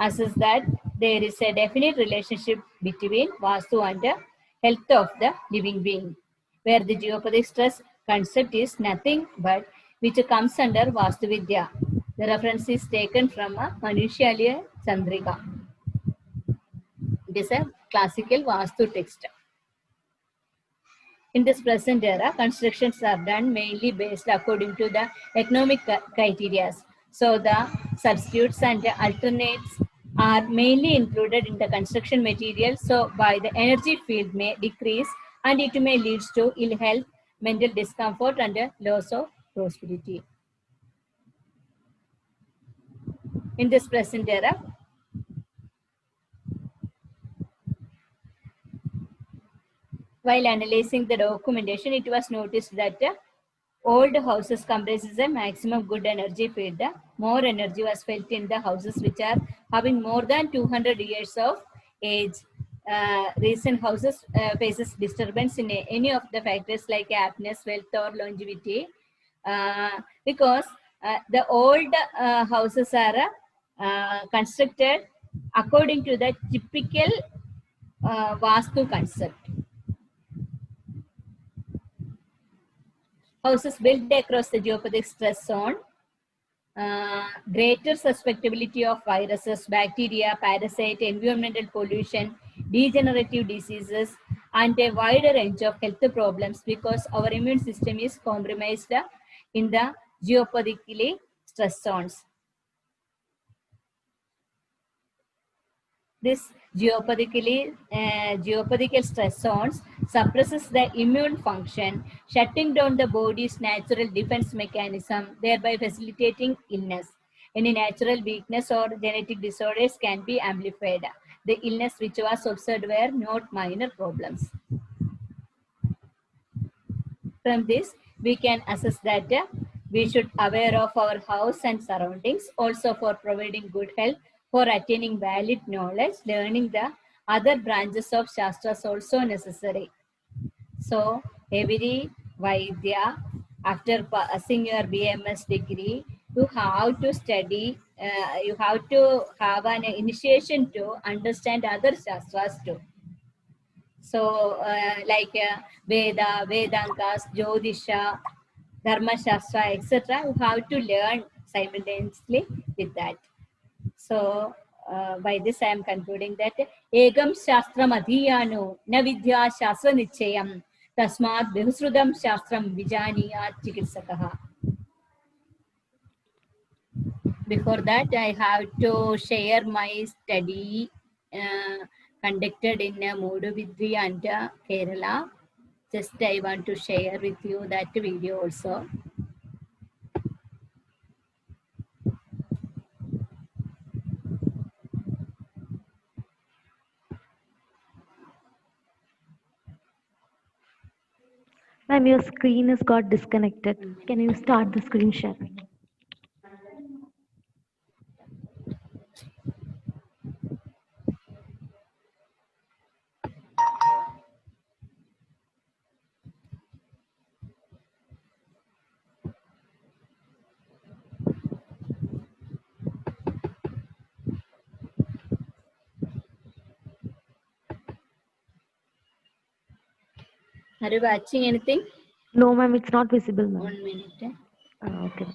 assess that there is a definite relationship between Vastu and the health of the living being, where the geopathic stress concept is nothing but which comes under Vastu Vidya. The reference is taken from a Manushalya Chandrika. It is a classical Vastu text. In this present era, constructions are done mainly based according to the economic criteria. So the substitutes and the alternates are mainly included in the construction material. So by the energy field may decrease and it may lead to ill health, mental discomfort and loss of prosperity. In this present era, while analyzing the documentation, it was noticed that old houses comprises a maximum good energy field. More energy was felt in the houses which are having more than 200 years of age. Recent houses faces disturbance in any of the factors like aptness, wealth or longevity, because the old houses are constructed according to the typical Vastu concept. Houses built across the geopathic stress zone, greater susceptibility of viruses, bacteria, parasite, environmental pollution, degenerative diseases, and a wider range of health problems because our immune system is compromised in the geopathically stress zones. This geopathical stress zones suppresses the immune function, shutting down the body's natural defense mechanism, thereby facilitating illness. Any natural weakness or genetic disorders can be amplified. The illness which was observed were not minor problems. From this, we can assess that we should aware of our house and surroundings, also for providing good health, for attaining valid knowledge, learning the other branches of Shastras also necessary. So, every Vaidya, after passing your BMS degree, you have to study, you have to have an initiation to understand other Shastras too. So, like Veda, Vedantas, Jyotisha, Dharma Shastra, etc., you have to learn simultaneously with that. So, by this I am concluding that Egam Shastram Adhiyano Na Vidya Shastra Nichayam Tasmat Behusrudam Shastram Vijaniyat Chikitsakaha. Before that, I have to share my study conducted in Moduvidri and Kerala. Just I want to share with you that video also. Ma'am, your screen has got disconnected. Can you start the screen sharing? Are you watching anything? No, ma'am, it's not visible, ma'am. 1 minute. Okay.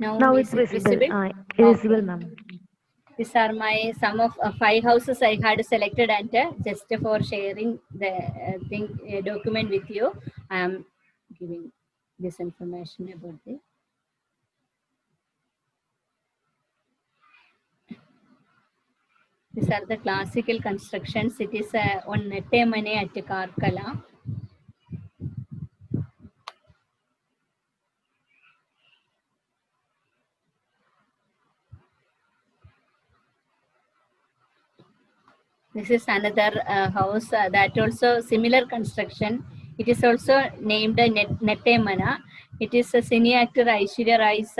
Now it's visible. Visible, ma'am. These are my some of 5 houses I had selected, and just for sharing the document with you, I am giving this information about this. These are the classical constructions. It is on Nettemane at Karkala. This is another house that also similar construction. It is also named Nettemana. It is a cine actor Aishwarya Rai's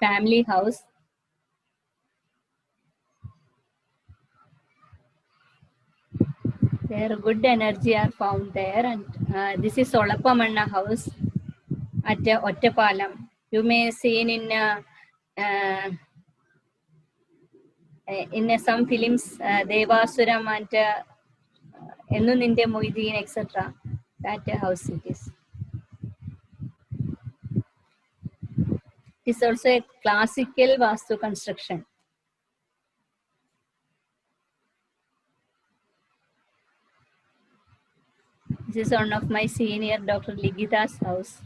family house. Their good energy are found there, and this is Solapamanna house at Ottapalam. You may see uh, in some films, Devasuram and Ennu Ninde Moideen, etc. That house it is. It is also a classical Vastu construction. This is one of my senior, Dr. Ligita's house.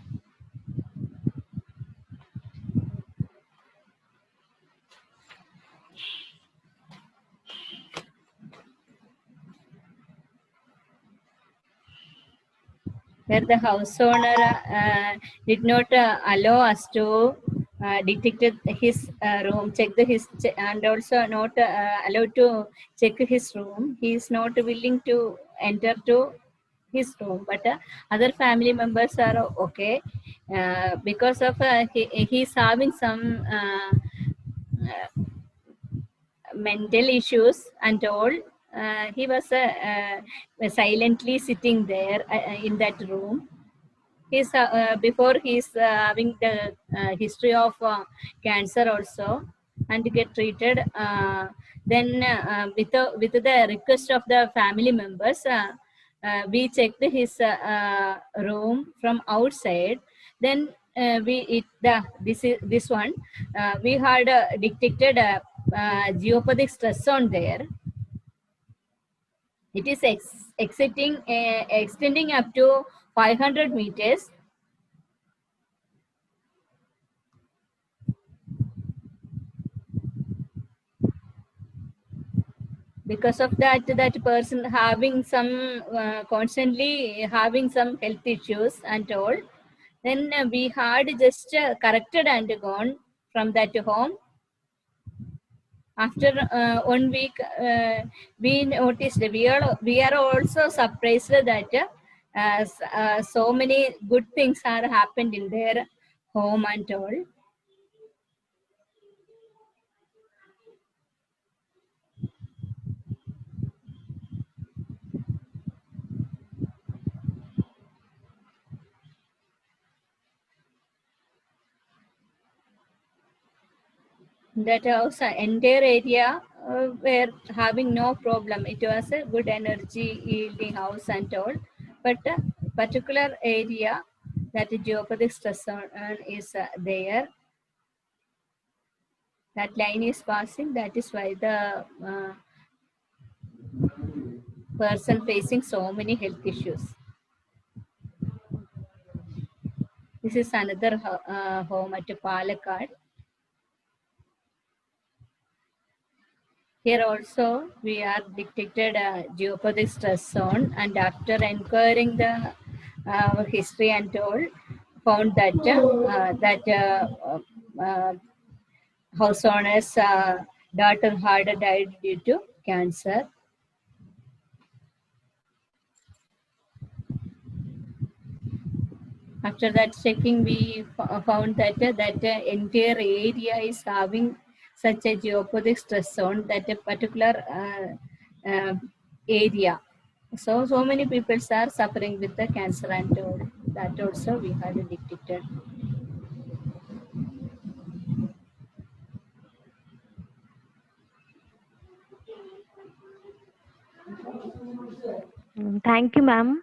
Where the house owner did not allow us to detect his room, and also not allowed to check his room. He is not willing to enter to his room, but other family members are okay because of he's having some mental issues and all. He was silently sitting there in that room. He's before he's having the history of cancer also, and get treated. Then with the request of the family members, we checked his room from outside. Then this one we had detected geopathic stress on there. It is extending up to 500 meters. Because of that person having some constantly having some health issues and all, then we had just corrected and gone from that home. After 1 week, we noticed we are also surprised that so many good things are happened in their home and all. That house, entire area were having no problem. It was a good energy yielding house and all, but particular area that geopathic stress is there. That line is passing. That is why the person facing so many health issues. This is another home at Palakkad. Here also we are detected a geopathic stress zone, and after inquiring the history and all, found that house owner's daughter had died due to cancer. After that checking, we found that entire area is having such a geopathic stress zone, that a particular area. So many people are suffering with the cancer and all. That also we had detected. Thank you, ma'am,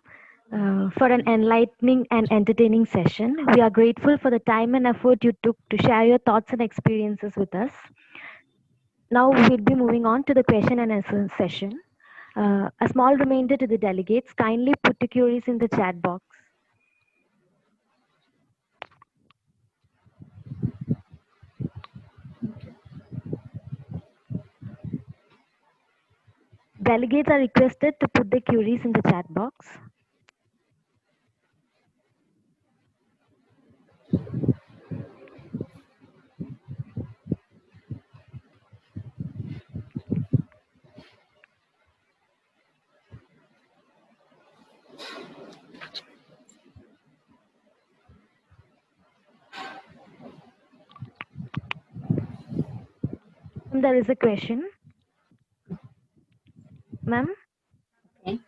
for an enlightening and entertaining session. We are grateful for the time and effort you took to share your thoughts and experiences with us. Now we'll be moving on to the question and answer session. A small reminder to the delegates, kindly put the queries in the chat box. Delegates are requested to put the queries in the chat box. There is a question. Ma'am? Okay.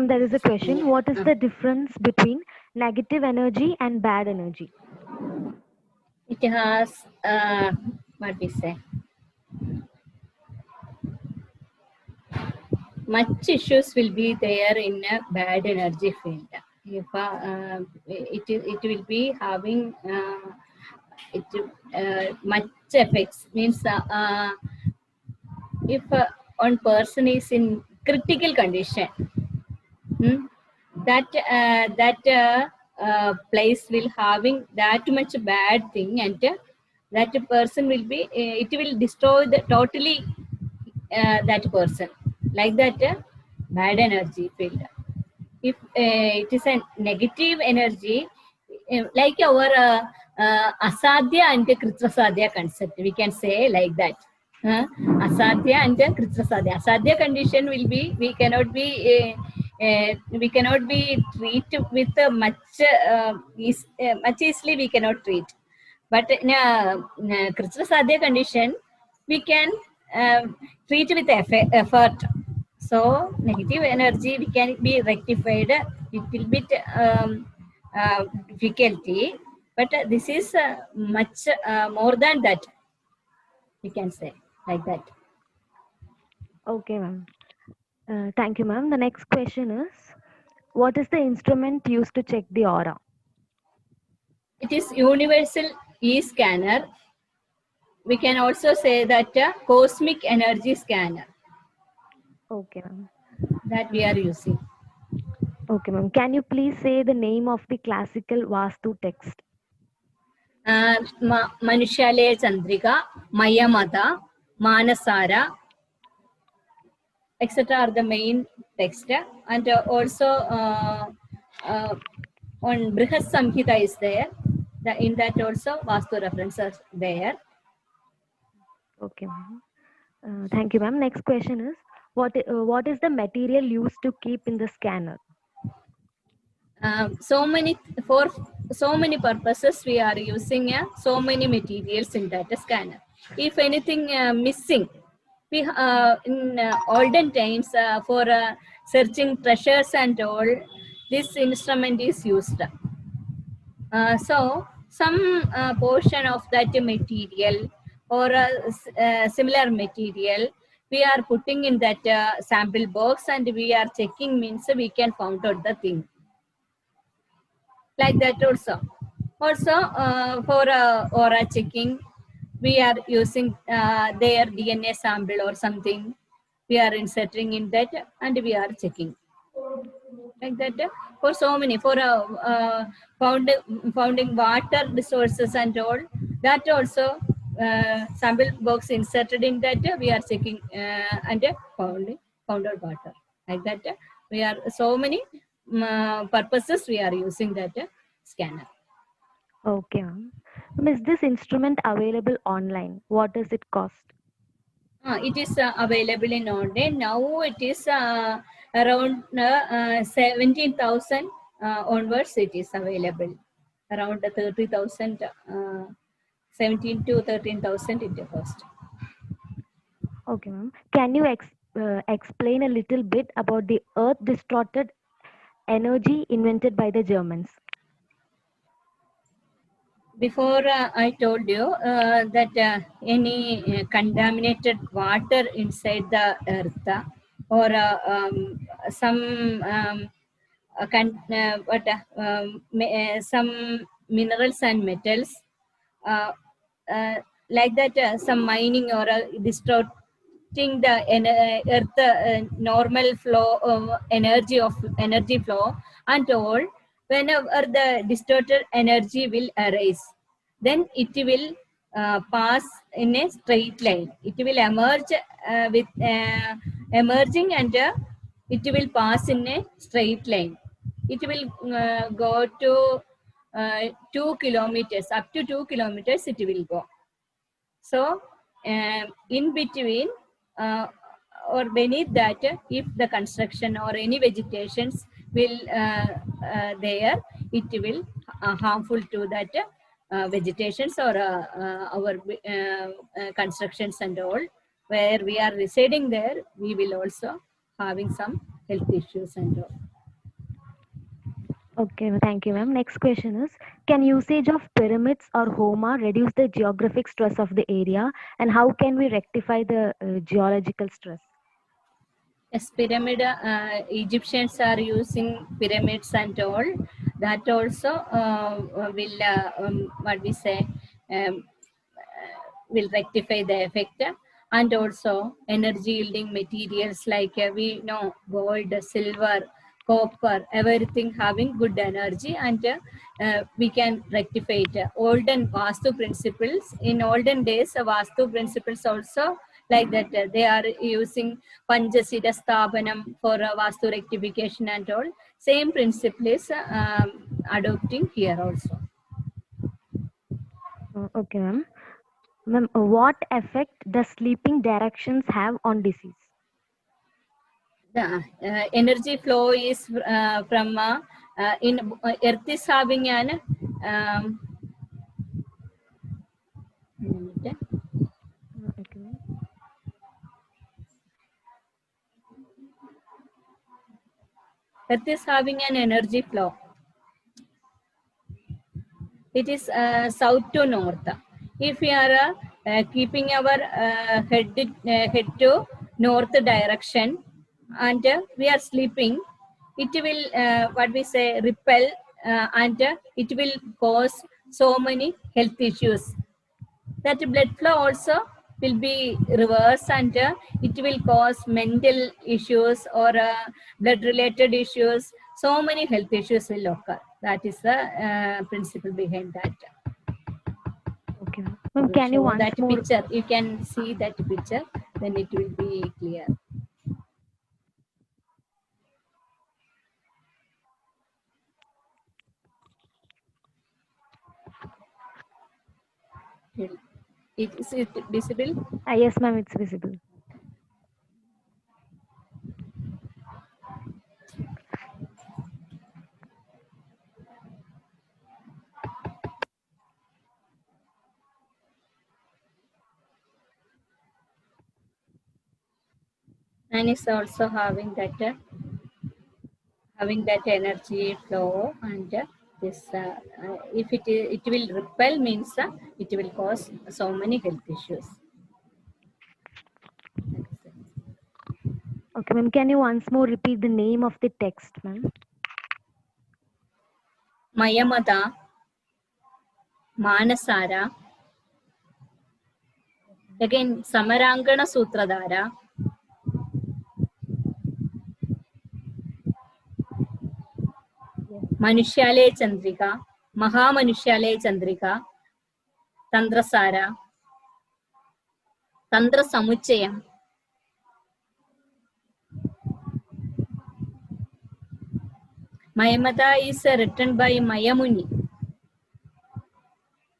ma'am, there is a question. What is the difference between negative energy and bad energy? It has, what we say, much issues will be there in a bad energy field. If it will be having it much effects, means if one person is in critical condition, that place will having that much bad thing, and that person will be it will destroy the totally that person, like that bad energy field. If it is a negative energy, like our asadhya and kritrasadhya concept, we can say like that. Asadhya and kritrasadhya. Asadhya condition will be we cannot be treat with much much easily, we cannot treat. But in a kritrasadhya condition, we can treat with effort. So negative energy we can be rectified. It will be difficulty, but this is much more than that. We can say like that. Okay, ma'am. Thank you, ma'am. The next question is, what is the instrument used to check the aura? It is universal e-scanner. We can also say that cosmic energy scanner Okay, ma'am. that we are using. Okay, ma'am. Can you please say the name of the classical Vastu text? Manushalaya Chandrika, Mayamata, Manasara, etc. are the main text, and also on Brihad Samhita is there. In that also Vastu references there. Okay, ma'am. Thank you, ma'am. Next question is, what is the material used to keep in the scanner? For so many purposes we are using so many materials in that scanner. If anything missing, we in olden times for searching treasures and all, this instrument is used. So some portion of that material or similar material we are putting in that sample box, and we are checking, means we can find out the thing. Like that also. Also for aura checking, we are using their DNA sample or something. We are inserting in that and we are checking. Like that for so many, for founding water resources and all, that also sample box inserted in that we are checking and found out water. Like that we are so many purposes we are using that scanner. Okay, ma'am. Ma'am, is this instrument available online? What does it cost? It is available in online. Now it is around 17,000 onwards. It is available around 30,000, 17 to 13,000 it cost. Okay, ma'am. Can you explain a little bit about the earth distorted energy invented by the Germans? Before I told you that any contaminated water inside the earth or some some minerals and metals uh, like that some mining or distorting the earth normal flow of energy flow and all. Whenever the distorted energy will arise, then it will pass in a straight line. It will emerge with emerging, and it will pass in a straight line. It will go to 2 kilometers, up to 2 kilometers it will go. So in between or beneath that, if the construction or any vegetations will there, it will harmful to that vegetations or our constructions and all. Where we are residing there, we will also having some health issues and all. Okay, thank you, ma'am. Next question is, can usage of pyramids or Homa reduce the geographic stress of the area, and how can we rectify the geological stress? Yes, pyramid, Egyptians are using pyramids and all. That also will, what we say, um, will rectify the effect. And also energy yielding materials like we know gold, silver, copper, everything having good energy, and we can rectify it. Olden Vastu principles, in olden days, Vastu principles also like that. They are using Panchasira Sthapanam for Vastu rectification and all. Same principle is adopting here also. Okay, ma'am. Ma'am, what effect does sleeping directions have on disease? The energy flow is from in Earth is having an minute. Okay. Earth is having an energy flow. It is south to north. If we are keeping our head to north direction and we are sleeping, it will what we say repel and it will cause so many health issues. That blood flow also will be reversed and it will cause mental issues or blood related issues. So many health issues will occur. That is the principle behind that. Okay. Ma'am, can you Show once that more? picture. You can see that picture, then it will be clear. Is it visible? Yes, ma'am, it's visible. And it's also having that energy flow and this if it will repel means it will cause so many health issues. Okay, ma'am, can you once more repeat the name of the text, ma'am? Mayamada, Manasara, again Samarangana Sutradhara, Manushale Chandrika, Mahamanushale Chandrika, Tandrasara, Tandra Samuchayam. Mayamada is written by Mayamuni.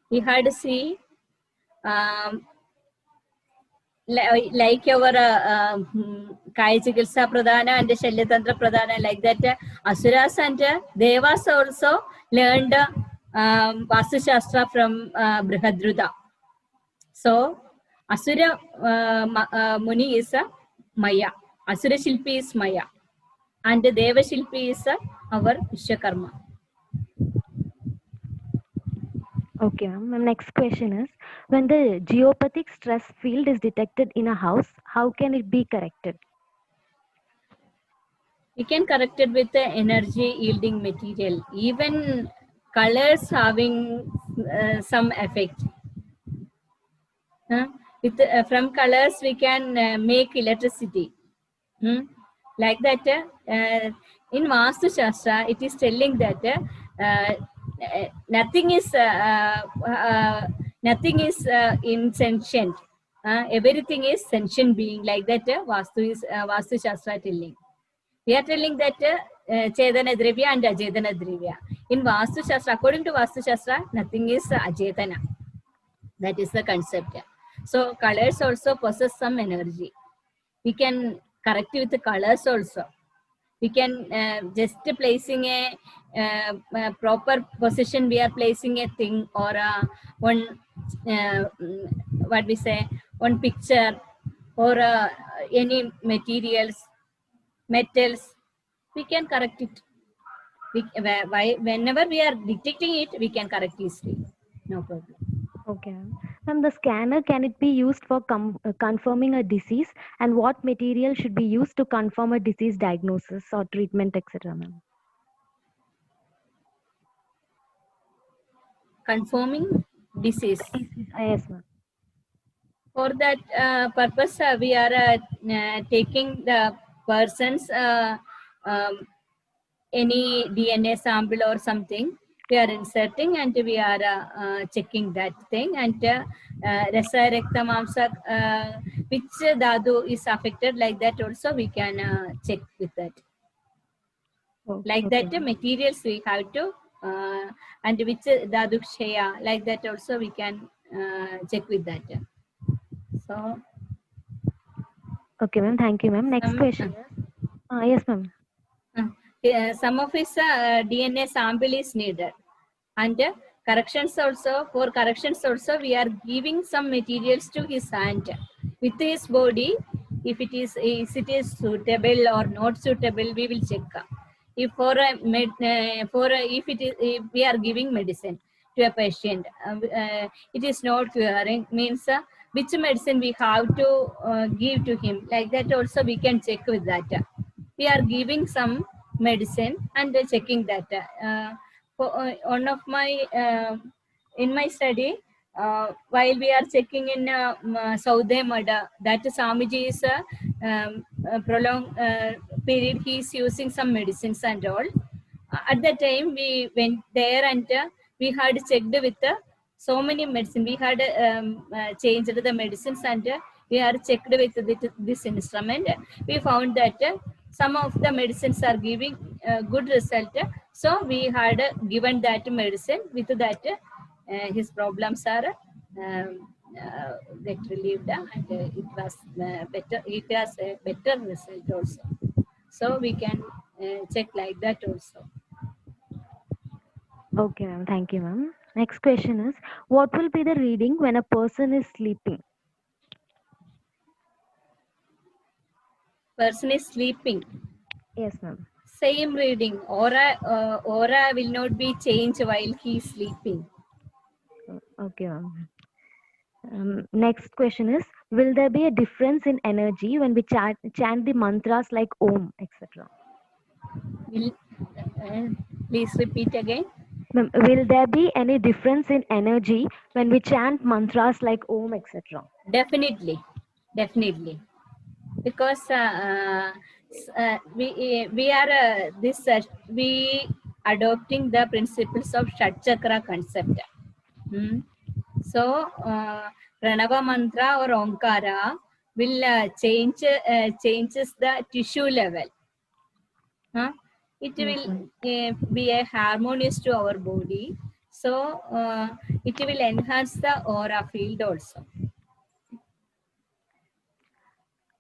He had see like our Kaya Chikitsa Pradhana and Shalyatantra Pradhana, like that, Asuras and Devas also learned Vastu Shastra from Brihadruta. So, Asura Muni is Maya, Asura Shilpi is Maya, and Deva Shilpi is our Vishwakarma. Okay, ma'am. My next question is, when the geopathic stress field is detected in a house, how can it be corrected? We can correct it with the energy yielding material. Even colors having some effect. With from colors we can make electricity. Like that, in Vastu Shastra, it is telling that nothing is insentient. Everything is sentient being. Like that, Vastu Shastra telling. We are telling that Chetana Dravya and Achetana Dravya. In Vastu Shastra, according to Vastu Shastra, nothing is Achetana. That is the concept. So colors also possess some energy. We can correct with the colors also. We can just placing a proper position, we are placing a thing or one what we say, one picture or any materials, metals, we can correct it Whenever we are detecting it, we can correct easily. No problem. Okay, ma'am. Ma'am, the scanner, can it be used for confirming a disease? And what material should be used to confirm a disease diagnosis or treatment, etc., ma'am? Confirming disease. Yes, ma'am. For that purpose, we are taking the person's any DNA sample or something. We are inserting and we are checking that thing. And Rasa Rekta Mamsa, which Dadu is affected, like that also we can check with that. Like Okay, that, ma'am. materials we have to, and which Dadu Shaya, like that also we can check with that. So, Okay, ma'am. Thank you, ma'am. Next question. Yes, ma'am. some of his DNA sample is needed, and corrections also, for corrections also we are giving some materials to his hand with his body. If it is suitable or not suitable, we will check. If for a if we are giving medicine to a patient, it is not curing, means which medicine we have to give to him, like that also we can check with that. We are giving some medicine and checking that. One of my in my study, while we are checking in Saude Mada, that Samiji is a prolonged period, he is using some medicines and all. At that time, we went there and we had checked with so many medicine. We had changed the medicines and we had checked with this instrument. We found that some of the medicines are giving good result. So we had given that medicine. With that, his problems are get relieved, and it was better. It has a better result also. So we can check like that also. Okay, ma'am. Thank you, ma'am. Next question is, what will be the reading when a person is sleeping? Person is sleeping. Yes, ma'am. Same reading. Aura will not be changed while he is sleeping. Okay, ma'am. Next question is, will there be a difference in energy when we chant the mantras like Om, etc.? Will please repeat again. Ma'am, will there be any difference in energy when we chant mantras like Om, etc.? Definitely, definitely, because we are we adopting the principles of Shat Chakra concept. So Pranava mantra or Omkara will changes the tissue level. It will be a harmonious to our body. So it will enhance the aura field also.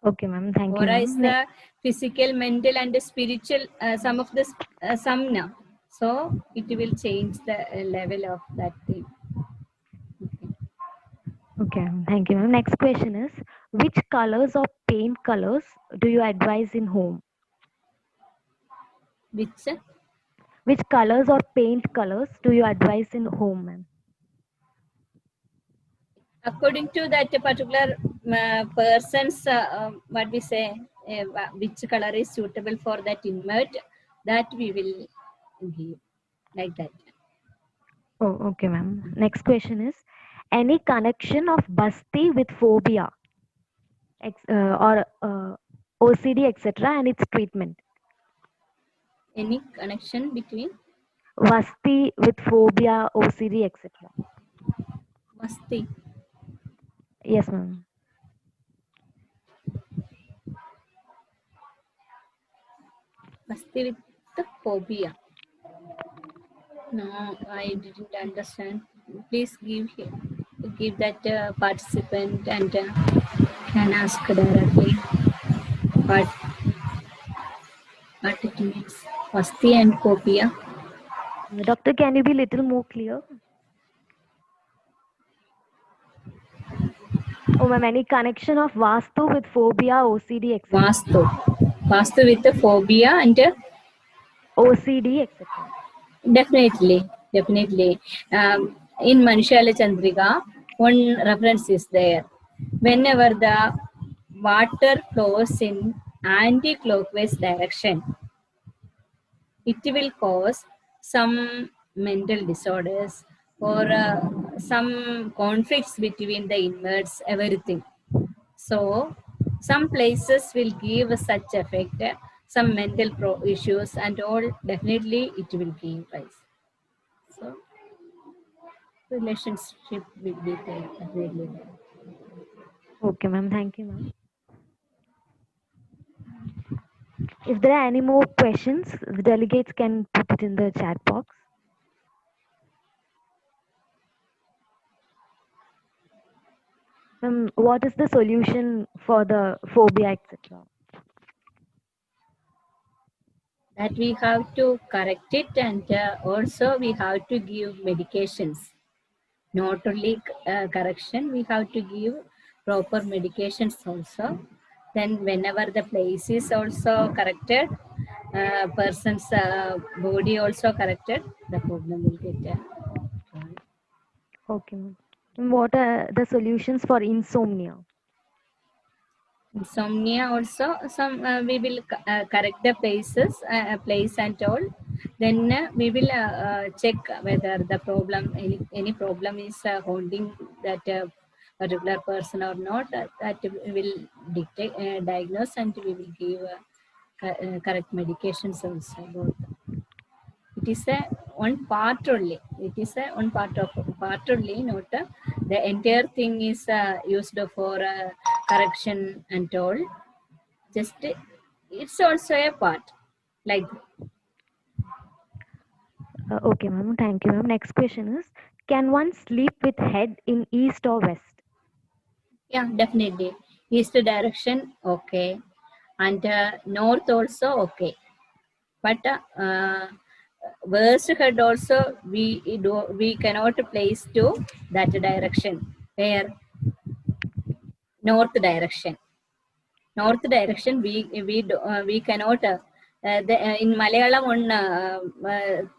Okay, ma'am. Thank you. Aura is the physical, mental, and spiritual sum of the samna. So it will change the level of that thing. Okay, thank you, ma'am. Next question is, which colors or paint colors do you advise in home? Which colors or paint colors do you advise in home, ma'am? According to that particular person's, what we say, which color is suitable for that invert, that we will give like that. Oh, okay, ma'am. Next question is, any connection of Basti with phobia or OCD, etc., and its treatment? Any connection between Basti with phobia, OCD, etc.? Basti. Yes, ma'am. Basti with the phobia. No, I didn't understand. Please give that participant and can ask directly what it means. Basti and phobia. Doctor, can you be a little more clear? Oh, ma'am, any connection of Vastu with phobia, OCD, etc.? Vastu with the phobia and OCD, etc. Definitely. In Manishala Chandrika, one reference is there. Whenever the water flows in anti-clockwise direction, it will cause some mental disorders or some conflicts between the inverts, everything. So, some places will give such effect, some mental issues, and all definitely it will give rise. So, relationship will be there, definitely there. Okay, ma'am. Thank you, ma'am. If there are any more questions, the delegates can put it in the chat box. What is the solution for the phobia, etc.? That we have to correct it, and also we have to give medications. Not only correction, we have to give proper medications also. Then whenever the place is also corrected, person's body also corrected, the problem will get solved. Okay, ma'am. What are the solutions for insomnia? Insomnia also, some we will correct the place and all. Then we will check whether the problem, any problem is holding that particular person or not. That we will diagnose, and we will give correct medications also. Both. It is a one part only. It is a one part only, not the entire thing is used for correction and all. Just it's also a part, like. Okay, ma'am. Thank you, ma'am. Next question is, can one sleep with head in east or west? Yeah, definitely. East direction, okay, and north also okay, but west head also we cannot place to that direction, where north direction. North direction we cannot. In Malayalam, one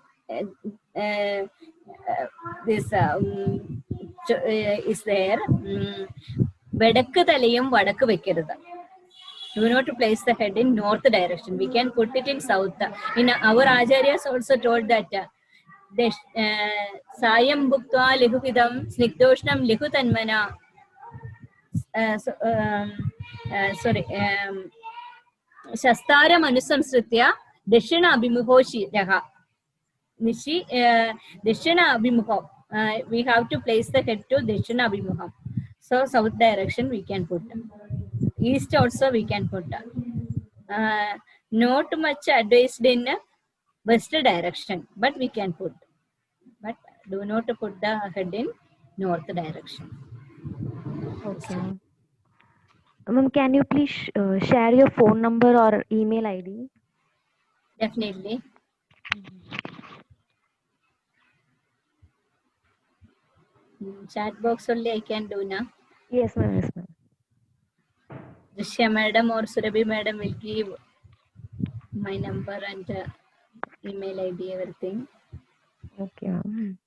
this is there. Vadakku തലയും വടക്ക് വെക്കരുത്. Do not place the head in north direction. We can put it in south. In our acharyas also told that sayam bhuktva lihukidam snigdoshnam lihutanmana. Sorry. Shastaram anusamsritya dashina abhimuho shiraha. Nishi dashina abhimuho. We have to place the head to dashina abhimuham. So south direction we can put. East also we can put. Not much advised in west direction, but we can put. But do not put the head in north direction. Okay, ma'am. Ma'am, can you please share your phone number or email ID? Definitely. Chat box only I can do now. Yes, ma'am. Yes, ma'am. Drishya madam or Surabhi madam will give my number and email ID, everything. Okay, ma'am.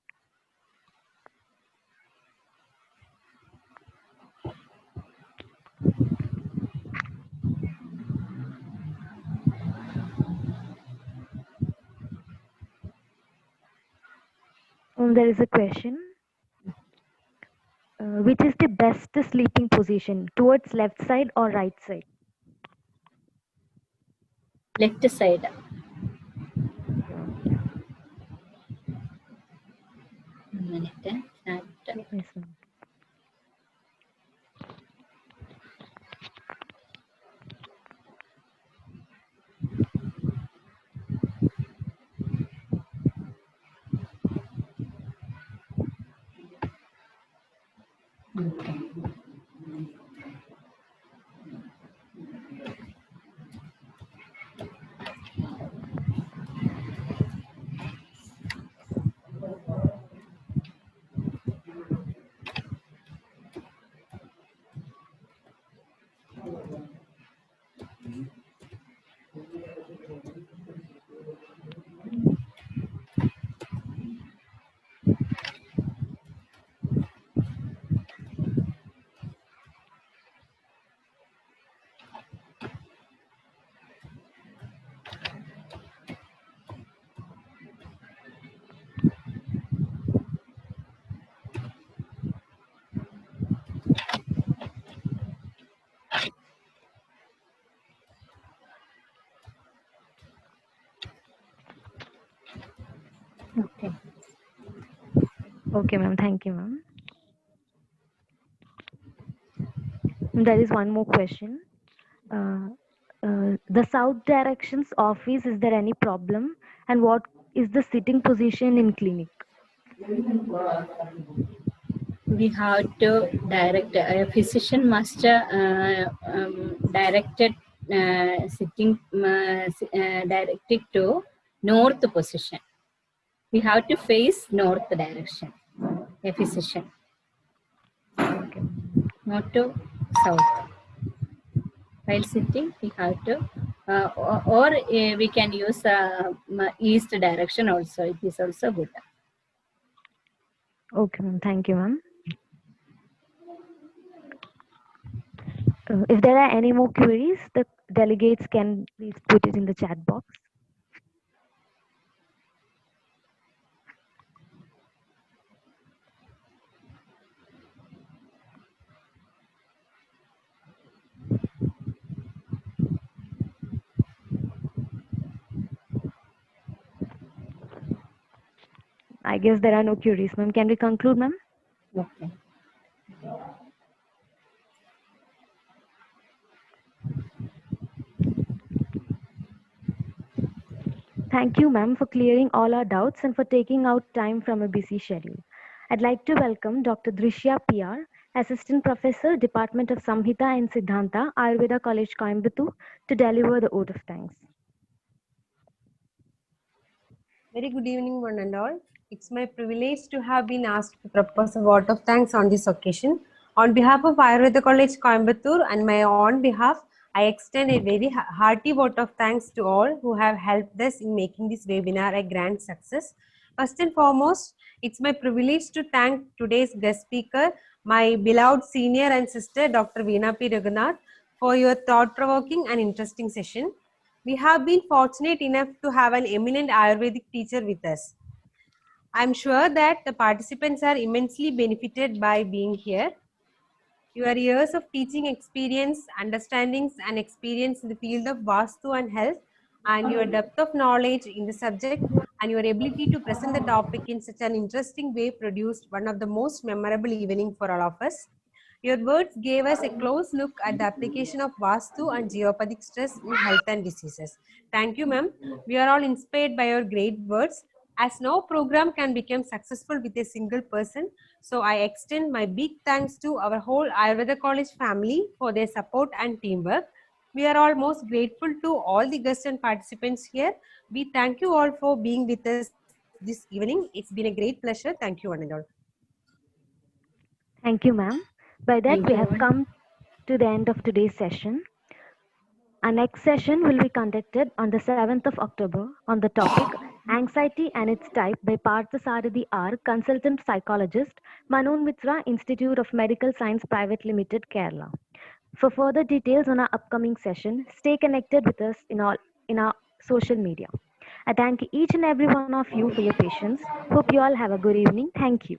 There is a question. Which is the best sleeping position, towards left side or right side? Left side. Minute. Chat. Yes, ma'am. Okay. Okay, ma'am. Thank you, ma'am. There is one more question. The south directions office, is there any problem? And what is the sitting position in clinic? We have to direct, a physician must direct it, direct it to north position. We have to face north direction, a physician, Okay. not to south. While sitting, we have to, or we can use east direction also. It is also good. Okay, ma'am. Thank you, ma'am. If there are any more queries, the delegates can please put it in the chat box. I guess there are no queries, ma'am. Can we conclude, ma'am? Okay. Thank you, ma'am, for clearing all our doubts and for taking out time from a busy schedule. I'd like to welcome Dr. Drishya PR, Assistant Professor, Department of Samhita and Siddhanta, Ayurveda College, Coimbatore, to deliver the oath of thanks. Very good evening, one and all. It's my privilege to have been asked to propose a vote of thanks on this occasion. On behalf of Ayurveda College, Coimbatore, and my own behalf, I extend a very hearty vote of thanks to all who have helped us in making this webinar a grand success. First and foremost, it's my privilege to thank today's guest speaker, my beloved senior and sister, Dr. Veena P. Raghunath, for your thought-provoking and interesting session. We have been fortunate enough to have an eminent Ayurvedic teacher with us. I'm sure that the participants are immensely benefited by being here. Your years of teaching experience, understandings and experience in the field of Vastu and health, and your depth of knowledge in the subject and your ability to present the topic in such an interesting way produced one of the most memorable evening for all of us. Your words gave us a close look at the application of Vastu and geopathic stress in health and diseases. Thank you, ma'am. We are all inspired by your great words. As no program can become successful with a single person, so I extend my big thanks to our whole Ayurveda College family for their support and teamwork. We are all most grateful to all the guests and participants here. We thank you all for being with us this evening. It's been a great pleasure. Thank you, one and all. Thank you, ma'am. By that, Thank we you, have ma'am. come to the end of today's session. Our next session will be conducted on the 7th of October on the topic Anxiety and its Type by Parthasarathi R, Consultant Psychologist, Manon Mitra, Institute of Medical Science Private Limited, Kerala. For further details on our upcoming session, stay connected with us in our social media. I thank each and every one of you for your patience. Hope you all have a good evening. Thank you.